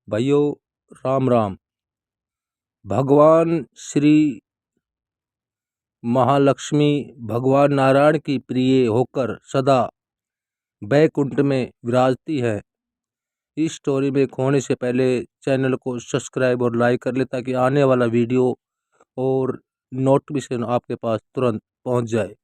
भाइयों, राम राम। भगवान श्री महालक्ष्मी भगवान नारायण की प्रिय होकर सदा बैकुंठ में विराजती है। इस स्टोरी में खोने से पहले चैनल को सब्सक्राइब और लाइक कर ले ताकि आने वाला वीडियो और नोटिफिकेशन आपके पास तुरंत पहुंच जाए।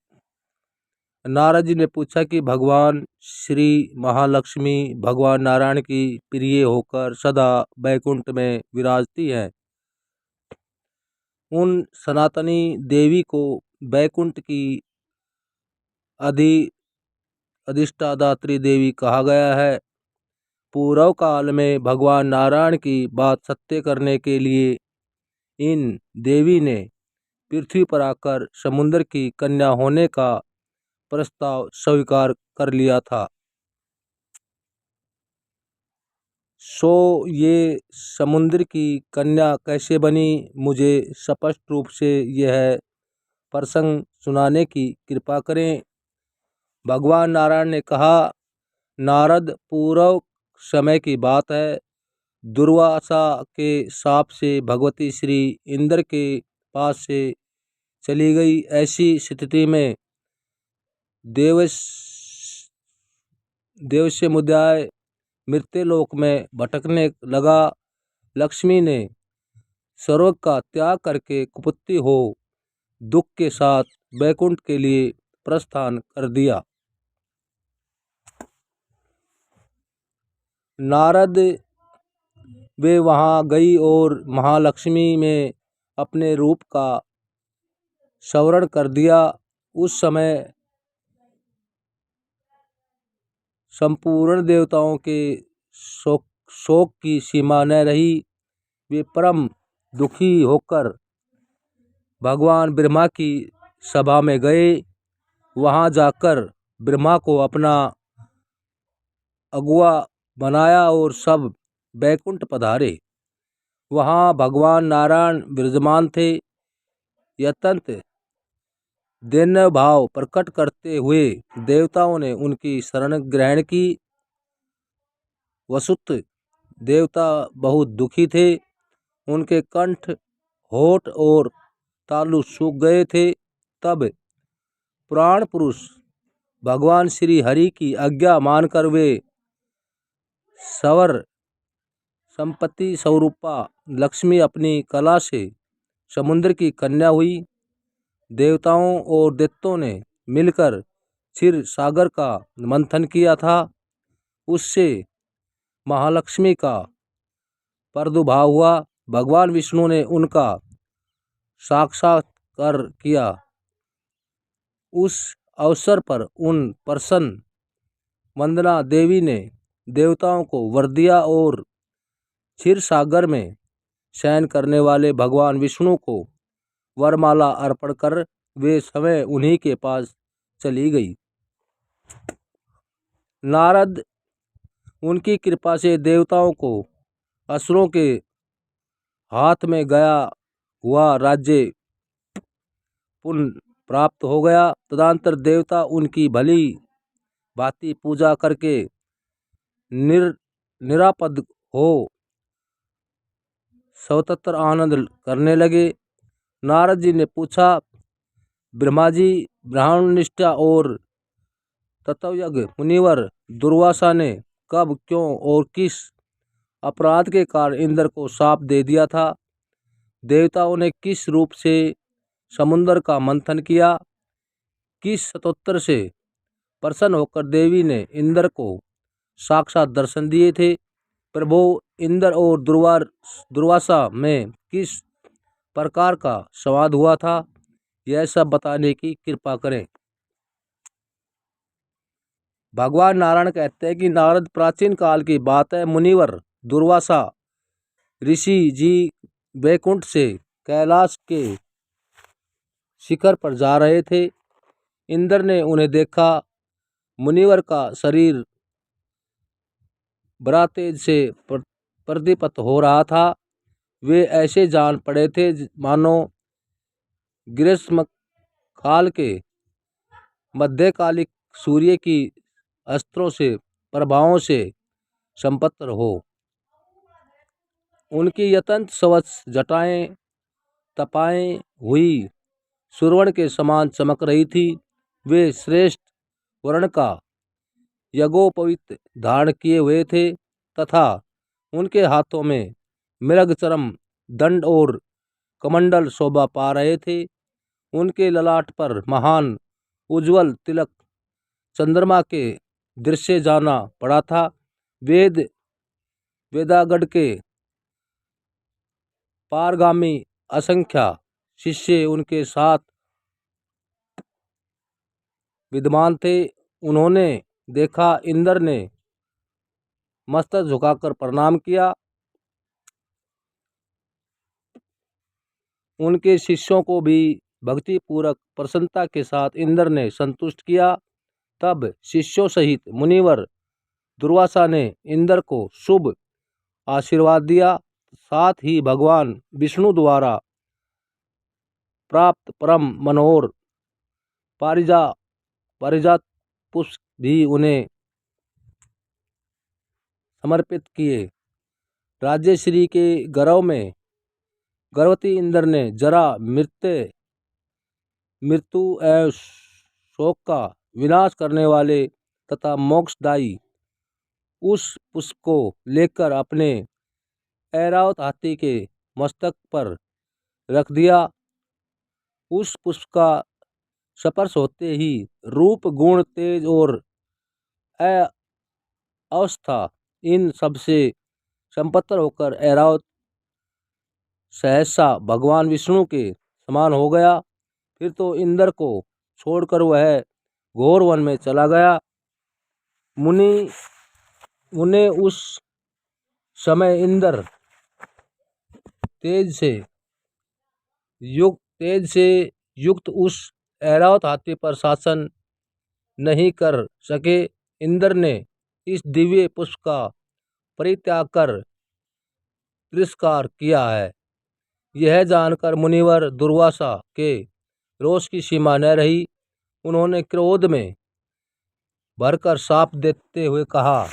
नारद जी ने पूछा कि भगवान श्री महालक्ष्मी भगवान नारायण की प्रिय होकर सदा बैकुंठ में विराजती है। उन सनातनी देवी को बैकुंठ की अधिष्ठात्री देवी कहा गया है। पूर्व काल में भगवान नारायण की बात सत्य करने के लिए इन देवी ने पृथ्वी पर आकर समुद्र की कन्या होने का प्रस्ताव स्वीकार कर लिया था। ये समुद्र की कन्या कैसे बनी, मुझे स्पष्ट रूप से यह प्रसंग सुनाने की कृपा करें। भगवान नारायण ने कहा, नारद, पूर्व समय की बात है। दुर्वासा के शाप से भगवती श्री इंद्र के पास से चली गई। ऐसी स्थिति में देवस्य मुद्राए मृत्युलोक में भटकने लगा। लक्ष्मी ने स्वर्ग का त्याग करके कुपुत्री हो दुख के साथ बैकुंठ के लिए प्रस्थान कर दिया। नारद वे वहां गई और महालक्ष्मी में अपने रूप का स्मरण कर दिया। उस समय संपूर्ण देवताओं के शोक की सीमा न रही। वे परम दुखी होकर भगवान ब्रह्मा की सभा में गए। वहां जाकर ब्रह्मा को अपना अगुआ बनाया और सब बैकुंठ पधारे। वहां भगवान नारायण विराजमान थे। यत्यंत दैन्य भाव प्रकट करते हुए देवताओं ने उनकी शरण ग्रहण की। वसुत देवता बहुत दुखी थे। उनके कंठ, होठ और तालु सूख गए थे। तब पुराण पुरुष भगवान श्री हरि की आज्ञा मानकर वे सवर संपत्ति स्वरूपा लक्ष्मी अपनी कला से समुद्र की कन्या हुई। देवताओं और दैत्यों ने मिलकर क्षीर सागर का मंथन किया था। उससे महालक्ष्मी का प्रादुर्भाव हुआ। भगवान विष्णु ने उनका साक्षात्कार किया। उस अवसर पर उन प्रसन्न वंदना देवी ने देवताओं को वर दिया और क्षीर सागर में शयन करने वाले भगवान विष्णु को वरमाला अर्पण कर वे समय उन्हीं के पास चली गई। नारद उनकी कृपा से देवताओं को असुरों के हाथ में गया हुआ राज्य पुनः प्राप्त हो गया। तदनंतर देवता उनकी भली भांति पूजा करके निरापद हो स्वतंत्र आनंद करने लगे। नारद जी ने पूछा, ब्रह्मा जी, ब्राह्मणनिष्ठा और तत्वज्ञ मुनिवर दुर्वासा ने कब, क्यों और किस अपराध के कारण इंद्र को शाप दे दिया था? देवताओं ने किस रूप से समुद्र का मंथन किया? किस स्तोत्र से प्रसन्न होकर देवी ने इंद्र को साक्षात दर्शन दिए थे? प्रभु, इंद्र और दुर्वासा में किस प्रकार का संवाद हुआ था? यह सब बताने की कृपा करें। भगवान नारायण कहते हैं कि नारद, प्राचीन काल की बात है। मुनिवर दुर्वासा ऋषि जी बैकुंठ से कैलाश के शिखर पर जा रहे थे। इंद्र ने उन्हें देखा। मुनिवर का शरीर बड़ा तेज से प्रदीप्त हो रहा था। वे ऐसे जान पड़े थे मानो ग्रीष्म काल के मध्यकालिक सूर्य की अस्त्रों से प्रभावों से संपन्न हो। उनकी यतंत स्वच्छ जटाएं तपाएं हुई सुरवण के समान चमक रही थी। वे श्रेष्ठ वर्ण का यज्ञोपवीत धारण किए हुए थे तथा उनके हाथों में मृगचरम दंड और कमंडल शोभा पा रहे थे। उनके ललाट पर महान उज्जवल तिलक चंद्रमा के दृश्य जाना पड़ा था। वेदागढ़ के पारगामी असंख्य शिष्य उनके साथ विद्यमान थे। उन्होंने देखा, इंद्र ने मस्तक झुकाकर प्रणाम किया। उनके शिष्यों को भी भक्ति पूर्वक प्रसन्नता के साथ इंद्र ने संतुष्ट किया। तब शिष्यों सहित मुनिवर दुर्वासा ने इंद्र को शुभ आशीर्वाद दिया। साथ ही भगवान विष्णु द्वारा प्राप्त परम मनोहर पारिजात पुष्प भी उन्हें समर्पित किए। राज्यश्री के गर्व में गर्भवती इंद्र ने जरा मृत्यु एवं शोक का विनाश करने वाले तथा मोक्षदायी उस पुष्प को लेकर अपने ऐरावत हाथी के मस्तक पर रख दिया। उस पुष्प का स्पर्श होते ही रूप, गुण, तेज और अवस्था इन सबसे संपन्न होकर ऐरावत सहसा भगवान विष्णु के समान हो गया। फिर तो इंद्र को छोड़कर वह घोर वन में चला गया। मुने उस समय इंद्र तेज से युक्त उस ऐरावत हाथी पर शासन नहीं कर सके। इंद्र ने इस दिव्य पुष्प का परित्याग कर तिरस्कार किया है। यह जानकर मुनिवर दुर्वासा के रोष की सीमा न रही। उन्होंने क्रोध में भरकर शाप देते हुए कहा।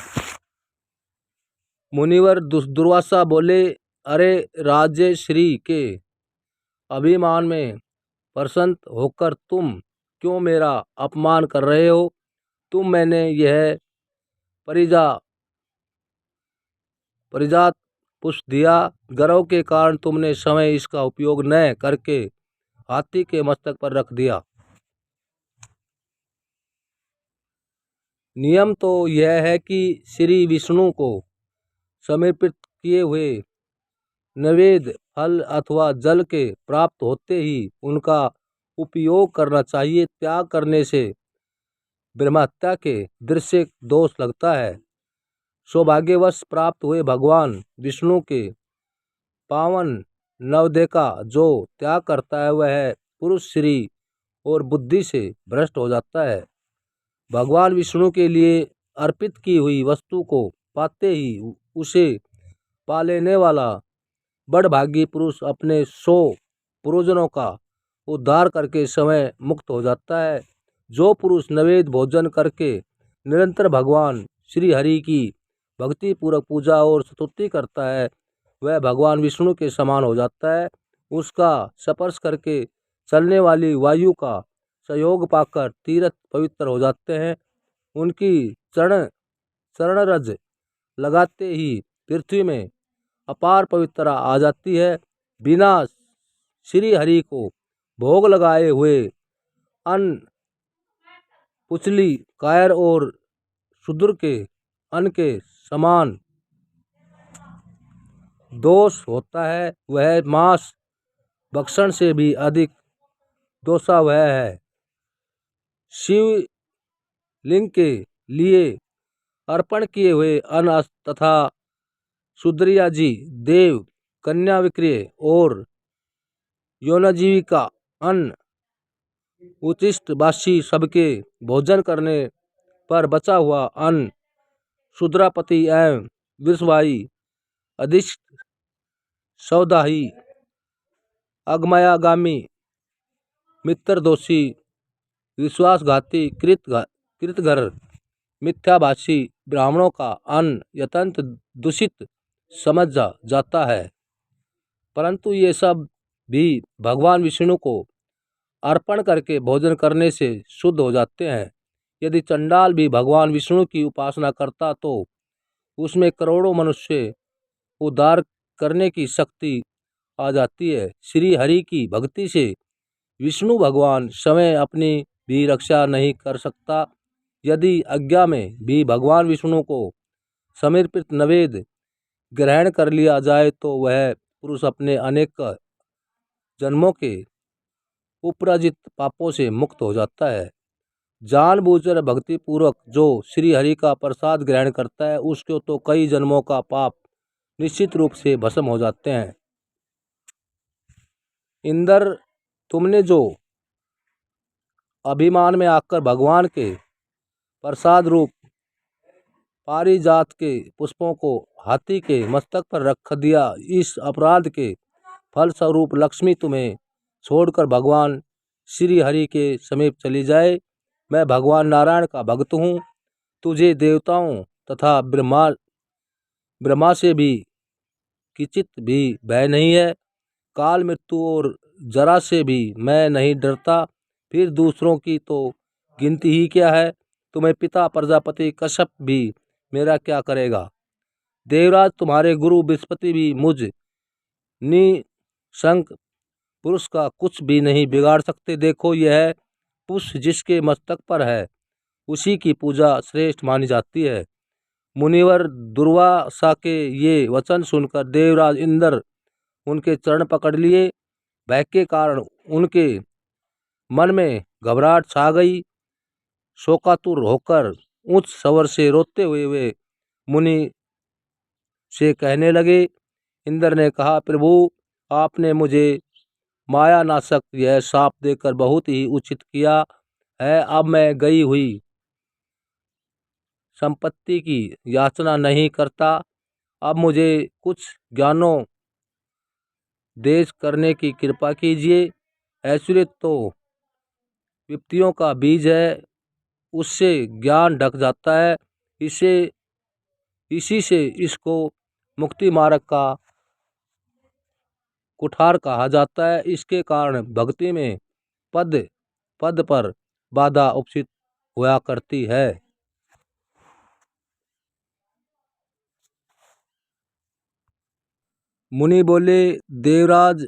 मुनिवर दुर्वासा बोले, अरे राजश्री के अभिमान में प्रसन्न होकर तुम क्यों मेरा अपमान कर रहे हो? तुम मैंने यह परिजात पुष्प दिया, गर्व के कारण तुमने समय इसका उपयोग न करके हाथी के मस्तक पर रख दिया। नियम तो यह है कि श्री विष्णु को समर्पित किए हुए नैवेद्य फल अथवा जल के प्राप्त होते ही उनका उपयोग करना चाहिए। त्याग करने से ब्रह्महत्या के दृश्य दोष लगता है। सौभाग्यवश प्राप्त हुए भगवान विष्णु के पावन नवदे का जो त्याग करता है वह पुरुष श्री और बुद्धि से भ्रष्ट हो जाता है। भगवान विष्णु के लिए अर्पित की हुई वस्तु को पाते ही उसे पा लेने वाला बड़भागी पुरुष अपने 100 पूर्वजनों का उद्धार करके समय मुक्त हो जाता है। जो पुरुष नैवेद्य भोजन करके निरंतर भगवान श्री हरि की भक्ति पूर्वक पूजा और स्तुति करता है वह भगवान विष्णु के समान हो जाता है। उसका स्पर्श करके चलने वाली वायु का सहयोग पाकर तीर्थ पवित्र हो जाते हैं। उनकी चरण रज लगाते ही पृथ्वी में अपार पवित्रता आ जाती है। बिना श्री हरि को भोग लगाए हुए अन्न पुचली, कायर और शूद्र के अन्न के समान दोष होता है। वह मांस भक्षण से भी अधिक दोषा वह है। शिवलिंग के लिए अर्पण किए हुए अन्न तथा शूद्रियाजी, देव, कन्या विक्रय और यौनजीविका अन्न उचिष्ट बासी सबके भोजन करने पर बचा हुआ अन्न शूद्रापति एवं विषवाही, अधिष्ठ, सौदाही, अगमयागामी, मित्रदोषी, विश्वासघाती, कृतघर, मिथ्याभाषी ब्राह्मणों का अन्न अत्यंत दूषित समझ जाता है, परंतु ये सब भी भगवान विष्णु को अर्पण करके भोजन करने से शुद्ध हो जाते हैं। यदि चंडाल भी भगवान विष्णु की उपासना करता तो उसमें करोड़ों मनुष्य उद्धार करने की शक्ति आ जाती है। श्री हरि की भक्ति से विष्णु भगवान स्वयं अपनी भी रक्षा नहीं कर सकता। यदि आज्ञा में भी भगवान विष्णु को समर्पित नैवेद्य ग्रहण कर लिया जाए तो वह पुरुष अपने अनेक जन्मों के उपराजित पापों से मुक्त हो जाता है। जानबूझकर भक्ति पूर्वक जो श्री हरि का प्रसाद ग्रहण करता है उसको तो कई जन्मों का पाप निश्चित रूप से भस्म हो जाते हैं। इंद्र, तुमने जो अभिमान में आकर भगवान के प्रसाद रूप पारिजात के पुष्पों को हाथी के मस्तक पर रख दिया, इस अपराध के फलस्वरूप लक्ष्मी तुम्हें छोड़कर भगवान श्री हरि के समीप चली जाए। मैं भगवान नारायण का भक्त हूँ, तुझे देवताओं तथा ब्रह्मा से भी किंचित भी भय नहीं है। काल, मृत्यु और जरा से भी मैं नहीं डरता, फिर दूसरों की तो गिनती ही क्या है। तुम्हें पिता प्रजापति कश्यप भी मेरा क्या करेगा। देवराज, तुम्हारे गुरु बृहस्पति भी मुझ निशंक पुरुष का कुछ भी नहीं बिगाड़ सकते। देखो, यह पुष्प जिसके मस्तक पर है उसी की पूजा श्रेष्ठ मानी जाती है। मुनिवर दुर्वासा के ये वचन सुनकर देवराज इंद्र उनके चरण पकड़ लिए। भय के कारण उनके मन में घबराहट छा गई। शोकातुर होकर उच्च स्वर से रोते हुए वे मुनि से कहने लगे। इंद्र ने कहा, प्रभु, आपने मुझे माया नाशक यह शाप देकर बहुत ही उचित किया है। अब मैं गई हुई संपत्ति की याचना नहीं करता। अब मुझे कुछ ज्ञानों देश करने की कृपा कीजिए। ऐश्वर्य तो विपत्तियों का बीज है, उससे ज्ञान ढक जाता है। इसी से इसको मुक्ति मार्ग का कुठार कहा जाता है। इसके कारण भक्ति में पद पद पर बाधा उपस्थित हुआ करती है। मुनि बोले, देवराज,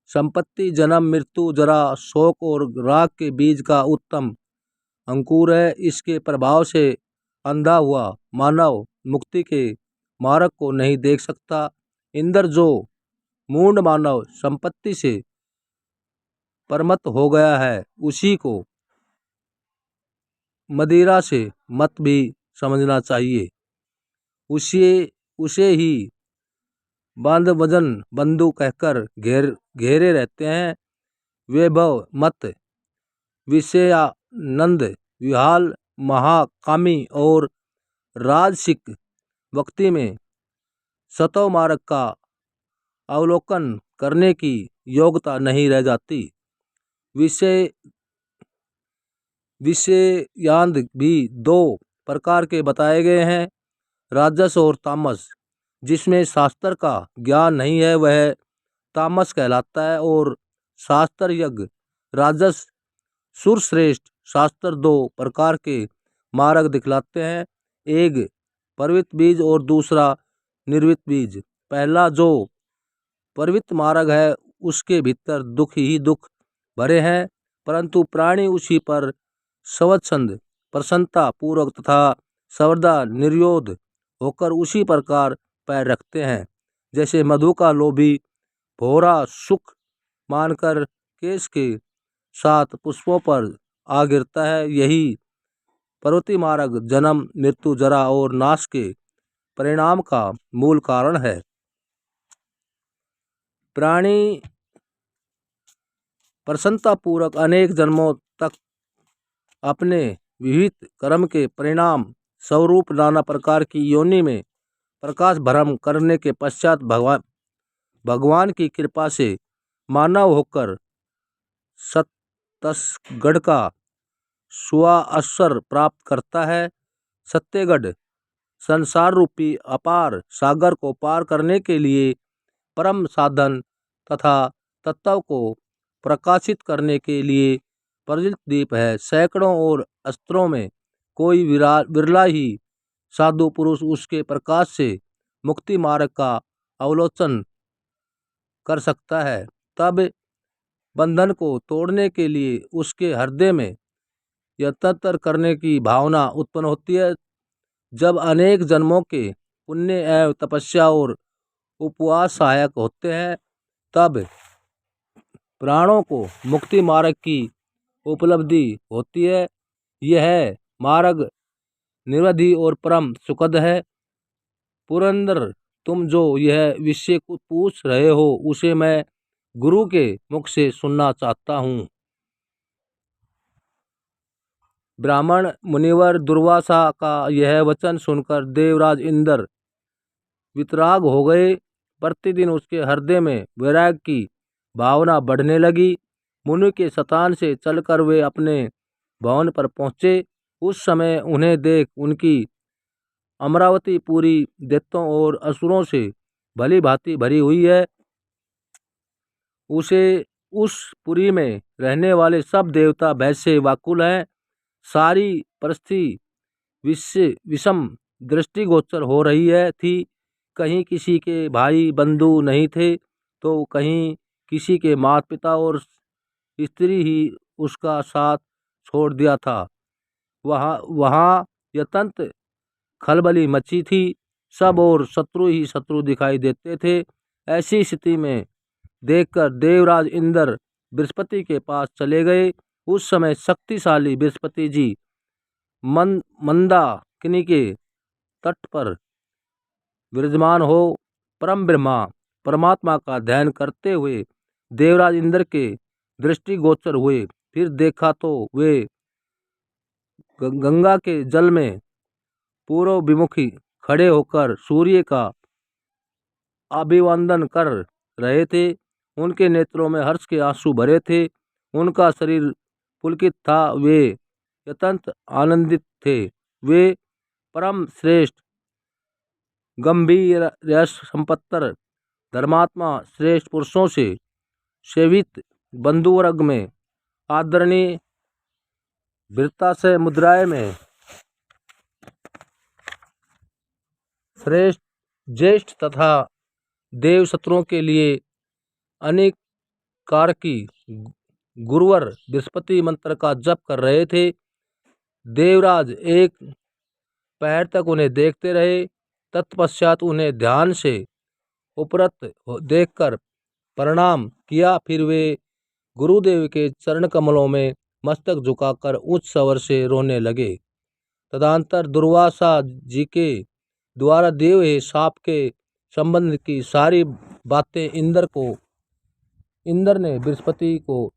संपत्ति जन्म, मृत्यु, जरा, शोक और राग के बीज का उत्तम अंकुर है। इसके प्रभाव से अंधा हुआ मानव मुक्ति के मार्ग को नहीं देख सकता। इंद्र, जो मूढ़ मानव संपत्ति से परमत हो गया है उसी को मदिरा से मत भी समझना चाहिए। उसे ही बांध वजन बंधु कहकर घेरे रहते हैं। वैभव मत, विषयानंद, विहाल, महाकामी और राजसिक भक्ति में सतव मार्ग का अवलोकन करने की योग्यता नहीं रह जाती। विषयांद भी दो प्रकार के बताए गए हैं, राजस और तामस। जिसमें शास्त्र का ज्ञान नहीं है वह तामस कहलाता है। और शास्त्र यज्ञ राजस सुरश्रेष्ठ शास्त्र दो प्रकार के मार्ग दिखलाते हैं, एक परवित बीज और दूसरा निर्वित बीज। पहला जो परवित मार्ग है उसके भीतर दुख ही दुख भरे हैं, परंतु प्राणी उसी पर स्वच्छंद, प्रसन्नता पूर्वक तथा सर्वदा निर्योध होकर उसी प्रकार पैर रखते हैं। जैसे मधु का लोभी भौरा सुख मानकर केश के साथ पुष्पों पर आ गिरता है, यही पर्वती मार्ग जन्म, मृत्यु, जरा और नाश के परिणाम का मूल कारण है। प्राणी प्रसन्नता पूर्वक अनेक जन्मों तक अपने विहित कर्म के परिणाम स्वरूप नाना प्रकार की योनि में प्रकाश भ्रम करने के पश्चात भगवान की कृपा से मानव होकर सत्तसगढ़ का सुअवसर प्राप्त करता है। सत्यगढ़ संसार रूपी अपार सागर को पार करने के लिए परम साधन तथा तत्व को प्रकाशित करने के लिए प्रज्वलित दीप है। सैकड़ों और अस्त्रों में कोई विरला ही साधु पुरुष उसके प्रकाश से मुक्ति मार्ग का अवलोकन कर सकता है। तब बंधन को तोड़ने के लिए उसके हृदय में यत्न करने की भावना उत्पन्न होती है। जब अनेक जन्मों के पुण्य एवं तपस्या और उपवास सहायक होते हैं, तब प्राणों को मुक्ति मार्ग की उपलब्धि होती है। यह मार्ग निरवधि और परम सुखद है। पुरंदर, तुम जो यह विषय को पूछ रहे हो उसे मैं गुरु के मुख से सुनना चाहता हूँ। ब्राह्मण मुनिवर दुर्वासा का यह वचन सुनकर देवराज इंद्र वितराग हो गए। प्रतिदिन उसके हृदय में वैराग्य की भावना बढ़ने लगी। मुनि के स्थान से चलकर वे अपने भवन पर पहुँचे। उस समय उन्हें देख उनकी अमरावती पूरी दैत्यों और असुरों से भली भांति भरी हुई है। उसे उस पुरी में रहने वाले सब देवता भय से व्याकुल हैं। सारी परिस्थिति विषम दृष्टिगोचर हो रही है थी। कहीं किसी के भाई बंधु नहीं थे, तो कहीं किसी के माता पिता और स्त्री ही उसका साथ छोड़ दिया था। वहाँ अत्यंत खलबली मची थी। सब और शत्रु ही शत्रु दिखाई देते थे। ऐसी स्थिति में देखकर देवराज इंद्र बृहस्पति के पास चले गए। उस समय शक्तिशाली बृहस्पति जी मंदाकिनी के तट पर विराजमान हो परम ब्रह्मा परमात्मा का ध्यान करते हुए देवराज इंद्र के दृष्टिगोचर हुए। फिर देखा तो वे गंगा के जल में पूर्व विमुखी खड़े होकर सूर्य का अभिवंदन कर रहे थे। उनके नेत्रों में हर्ष के आंसू भरे थे। उनका शरीर पुलकित था। वे अत्यंत आनंदित थे। वे परम श्रेष्ठ गंभीर यश संपत्तर धर्मात्मा श्रेष्ठ पुरुषों से सेवित बंधुवर्ग में आदरणीय वीरता से मुद्राएं में श्रेष्ठ ज्येष्ठ तथा देव शत्रुओं के लिए अनेक कारकी गुरुवर बृहस्पति मंत्र का जप कर रहे थे। देवराज एक पहर तक उन्हें देखते रहे। तत्पश्चात उन्हें ध्यान से उपरत देखकर प्रणाम किया। फिर वे गुरुदेव के चरण कमलों में मस्तक झुकाकर उच्च स्वर से रोने लगे। तदंतर दुर्वासा जी के द्वारा दिए हुए शाप के संबंध की सारी बातें इंद्र ने बृहस्पति को